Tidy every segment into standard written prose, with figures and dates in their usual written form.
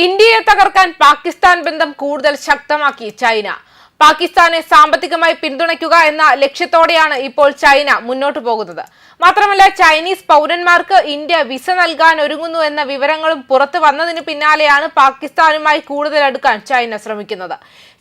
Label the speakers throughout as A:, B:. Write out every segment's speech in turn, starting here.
A: ഇന്ത്യയെ തകർക്കാൻ പാകിസ്ഥാൻ ബന്ധം കൂടുതൽ ശക്തമാക്കി ചൈന. പാകിസ്ഥാനെ സാമ്പത്തികമായി പിന്തുണയ്ക്കുക എന്ന ലക്ഷ്യത്തോടെയാണ് ഇപ്പോൾ ചൈന മുന്നോട്ടു പോകുന്നത്. മാത്രമല്ല, ചൈനീസ് പൗരന്മാർക്ക് ഇന്ത്യ വിസ നൽകാൻ ഒരുങ്ങുന്നു എന്ന വിവരങ്ങളും പുറത്തു വന്നതിന് പിന്നാലെയാണ് പാകിസ്ഥാനുമായി കൂടുതൽ അടുക്കാൻ ചൈന ശ്രമിക്കുന്നത്.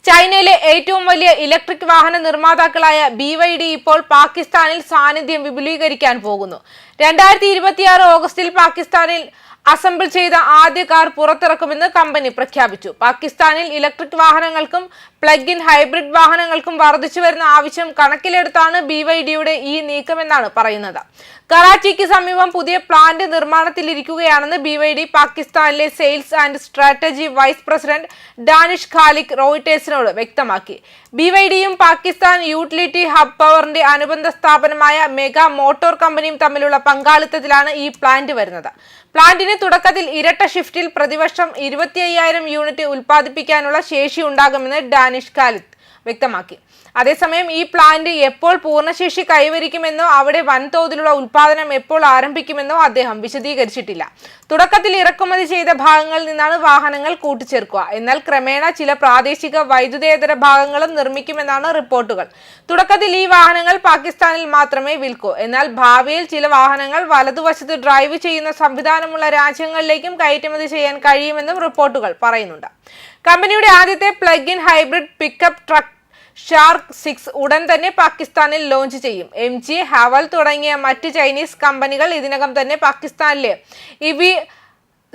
A: ചൈനയിലെ ഏറ്റവും വലിയ ഇലക്ട്രിക് വാഹന നിർമ്മാതാക്കളായ BYD ഇപ്പോൾ പാകിസ്ഥാനിൽ സാന്നിധ്യം വിപുലീകരിക്കാൻ പോകുന്നു. 2026 ഓഗസ്റ്റിൽ പാകിസ്ഥാനിൽ അസംബിൾ ചെയ്ത ആദ്യ കാർ പുറത്തിറക്കുമെന്ന് കമ്പനി പ്രഖ്യാപിച്ചു. പാകിസ്ഥാനിൽ ഇലക്ട്രിക് വാഹനങ്ങൾക്കും പ്ലഗ് ഇൻ ഹൈബ്രിഡ് വാഹനങ്ങൾക്കും വർദ്ധിച്ചു വരുന്ന ആവശ്യം കണക്കിലെടുത്താണ് BYDയുടെ ഈ നീക്കമെന്നാണ് പറയുന്നത്. കറാച്ചിക്ക് സമീപം പുതിയ പ്ലാന്റ് നിർമ്മാണത്തിലിരിക്കുകയാണെന്ന് BYD പാകിസ്ഥാനിലെ sales and strategy vice president Danish Khaliq റോയിട്ടേഴ്സിനോട് വ്യക്തമാക്കി. BYDയും പാകിസ്ഥാൻ യൂട്ടിലിറ്റി ഹബ് പവറിന്റെ അനുബന്ധ സ്ഥാപനമായ മെഗാ മോട്ടോർ കമ്പനിയും തമ്മിലുള്ള പങ്കാളിത്തത്തിലാണ് ഈ പ്ലാന്റ് വരുന്നത്. പ്ലാന്റിന് തുടക്കത്തിൽ ഇരട്ട ഷിഫ്റ്റിൽ പ്രതിവർഷം 25,000 യൂണിറ്റ് ഉൽപ്പാദിപ്പിക്കാനുള്ള ശേഷി ഉണ്ടാകുമെന്ന് ഡാനിഷ് ഖാലിദ് വ്യക്തമാക്കി. അതേസമയം ഈ പ്ലാന്റ് എപ്പോൾ പൂർണ്ണശേഷി കൈവരിക്കുമെന്നോ അവിടെ വൻതോതിലുള്ള ഉൽപാദനം എപ്പോൾ ആരംഭിക്കുമെന്നോ അദ്ദേഹം വിശദീകരിച്ചിട്ടില്ല. തുടക്കത്തിൽ ഇറക്കുമതി ചെയ്ത ഭാഗങ്ങളിൽ നിന്നാണ് വാഹനങ്ങൾ കൂട്ടിച്ചേർക്കുക. എന്നാൽ ക്രമേണ ചില പ്രാദേശിക വൈദ്യുതേതര ഭാഗങ്ങളും നിർമ്മിക്കുമെന്നാണ് റിപ്പോർട്ടുകൾ. തുടക്കത്തിൽ ഈ വാഹനങ്ങൾ പാകിസ്ഥാനിൽ മാത്രമേ വിൽക്കൂ. എന്നാൽ ഭാവിയിൽ ചില വാഹനങ്ങൾ വലതുവശത്ത് ഡ്രൈവ് ചെയ്യുന്ന സംവിധാനമുള്ള രാജ്യങ്ങളിലേക്കും കയറ്റുമതി ചെയ്യാൻ കഴിയുമെന്നും റിപ്പോർട്ടുകൾ പറയുന്നുണ്ട്. കമ്പനിയുടെ ആദ്യത്തെ plug in hybrid pickup truck shark 6 ഉടൻ തന്നെ പാകിസ്ഥാനിൽ ലോഞ്ച് ചെയ്യും. MG, ഹവൽ തുടങ്ങിയ മറ്റ് ചൈനീസ് കമ്പനികൾ ഇതിനകം തന്നെ പാകിസ്ഥാനിലെ EV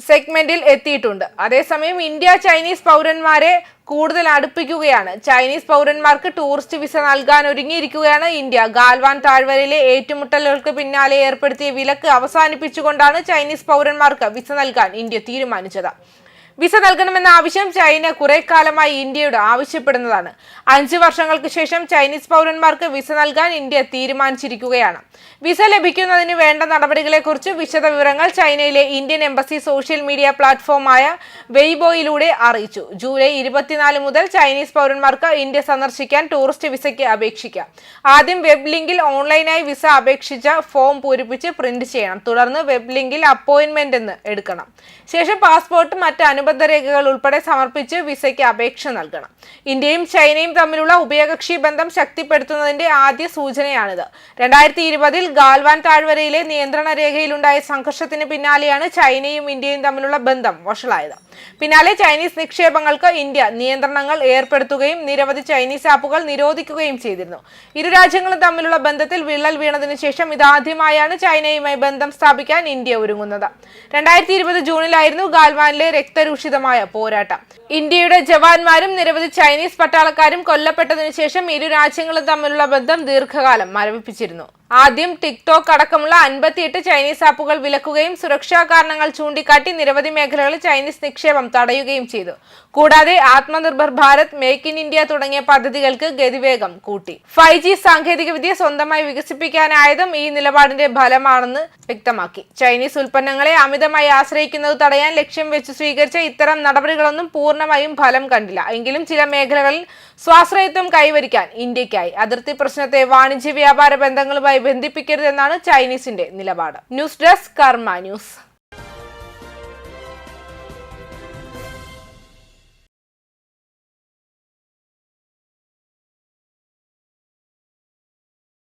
A: സെഗ്മെന്റിൽ എത്തിയിട്ടുണ്ട്. അതേസമയം ഇന്ത്യ ചൈനീസ് പൗരന്മാരെ കൂടുതൽ അടുപ്പിക്കുകയാണ്. ചൈനീസ് പൗരന്മാർക്ക് ടൂറിസ്റ്റ് വിസ നൽകാൻ ഒരുങ്ങിയിരിക്കുകയാണ് ഇന്ത്യ. ഗാൽവാൻ താഴ്വരയിലെ ഏറ്റുമുട്ടലുകൾക്ക് പിന്നാലെ ഏർപ്പെടുത്തിയ വിലക്ക് അവസാനിപ്പിച്ചുകൊണ്ടാണ് ചൈനീസ് പൗരന്മാർക്ക് വിസ നൽകാൻ ഇന്ത്യ തീരുമാനിച്ചത്. വിസ നൽകണമെന്ന ആവശ്യം ചൈന കുറെ കാലമായി ഇന്ത്യയോട് ആവശ്യപ്പെടുന്നതാണ്. 5 വർഷങ്ങൾക്ക് ശേഷം ചൈനീസ് പൗരന്മാർക്ക് വിസ നൽകാൻ ഇന്ത്യ തീരുമാനിച്ചിരിക്കുകയാണ്. വിസ ലഭിക്കുന്നതിന് വേണ്ട നടപടികളെക്കുറിച്ച് വിശദ വിവരങ്ങൾ ചൈനയിലെ ഇന്ത്യൻ എംബസി സോഷ്യൽ മീഡിയ പ്ലാറ്റ്ഫോമായ വെയ്ബോയിലൂടെ അറിയിച്ചു. ജൂലൈ 24 മുതൽ ചൈനീസ് പൗരന്മാർക്ക് ഇന്ത്യ സന്ദർശിക്കാൻ ടൂറിസ്റ്റ് വിസയ്ക്ക് അപേക്ഷിക്കാം. ആദ്യം വെബ് ലിങ്കിൽ ഓൺലൈനായി വിസ അപേക്ഷിച്ച ഫോം പൂരിപ്പിച്ച് പ്രിന്റ് ചെയ്യണം. തുടർന്ന് വെബ് ലിങ്കിൽ അപ്പോയിന്റ്മെന്റ് എന്ന് എടുക്കണം. ശേഷം പാസ്പോർട്ട്, മറ്റ് അനുബന്ധ രേഖകൾ ഉൾപ്പെടെ സമർപ്പിച്ച് വിസയ്ക്ക് അപേക്ഷ നൽകണം. ഇന്ത്യയും ചൈനയും തമ്മിലുള്ള ഉഭയകക്ഷി ബന്ധം ശക്തിപ്പെടുത്തുന്നതിന്റെ ആദ്യ സൂചനയാണിത്. 2020 ഗാൽവാൻ താഴ്വരയിലെ നിയന്ത്രണ രേഖയിലുണ്ടായ സംഘർഷത്തിന് പിന്നാലെയാണ് ചൈനയും ഇന്ത്യയും തമ്മിലുള്ള ബന്ധം വഷളായത്. പിന്നാലെ ചൈനീസ് നിക്ഷേപങ്ങൾക്ക് ഇന്ത്യ നിയന്ത്രണങ്ങൾ ഏർപ്പെടുത്തുകയും നിരവധി ചൈനീസ് ആപ്പുകൾ നിരോധിക്കുകയും ചെയ്തിരുന്നു. ഇരു രാജ്യങ്ങളും തമ്മിലുള്ള ബന്ധത്തിൽ വിള്ളൽ വീണതിനു ശേഷം ഇതാദ്യമായാണ് ചൈനയുമായി ബന്ധം സ്ഥാപിക്കാൻ ഇന്ത്യ ഒരുങ്ങുന്നത്. 2020 ജൂണിലായിരുന്നു ഗാൽവാനിലെ രക്തരൂഷിതമായ പോരാട്ടം. ഇന്ത്യയുടെ ജവാന്മാരും നിരവധി ചൈനീസ് പട്ടാളക്കാരും കൊല്ലപ്പെട്ടതിനു ശേഷം ഇരു രാജ്യങ്ങളും തമ്മിലുള്ള ബന്ധം ദീർഘകാലം മരവിപ്പിച്ചിരുന്നു. ആദ്യം ടിക്ടോക്ക് അടക്കമുള്ള 58 ചൈനീസ് ആപ്പുകൾ വിലക്കുകയും സുരക്ഷാ കാരണങ്ങൾ ചൂണ്ടിക്കാട്ടി നിരവധി മേഖലകളിൽ ചൈനീസ് നിക്ഷേപം തടയുകയും ചെയ്തു. കൂടാതെ Atmanirbhar Bharat, make in India തുടങ്ങിയ പദ്ധതികൾക്ക് ഗതിവേഗം കൂട്ടി. 5G സാങ്കേതികവിദ്യ സ്വന്തമായി വികസിപ്പിക്കാനായതും ഈ നിലപാടിന്റെ ഫലമാണെന്ന് വ്യക്തമാക്കി. ചൈനീസ് ഉൽപ്പന്നങ്ങളെ അമിതമായി ആശ്രയിക്കുന്നത് തടയാൻ ലക്ഷ്യം വെച്ച് സ്വീകരിച്ച ഇത്തരം നടപടികളൊന്നും പൂർണ്ണമായും ഫലം കണ്ടില്ല. എങ്കിലും ചില മേഖലകളിൽ സ്വാശ്രയത്വം കൈവരിക്കാൻ ഇന്ത്യക്കായി. അതിർത്തി പ്രശ്നത്തെ വാണിജ്യ വ്യാപാര ബന്ധങ്ങളുമായി ബന്ധിപ്പിക്കരുതെന്നാണ് ചൈനീസിന്റെ നിലപാട്. ന്യൂസ് ഡെസ്ക് കർമ്മ ന്യൂസ്.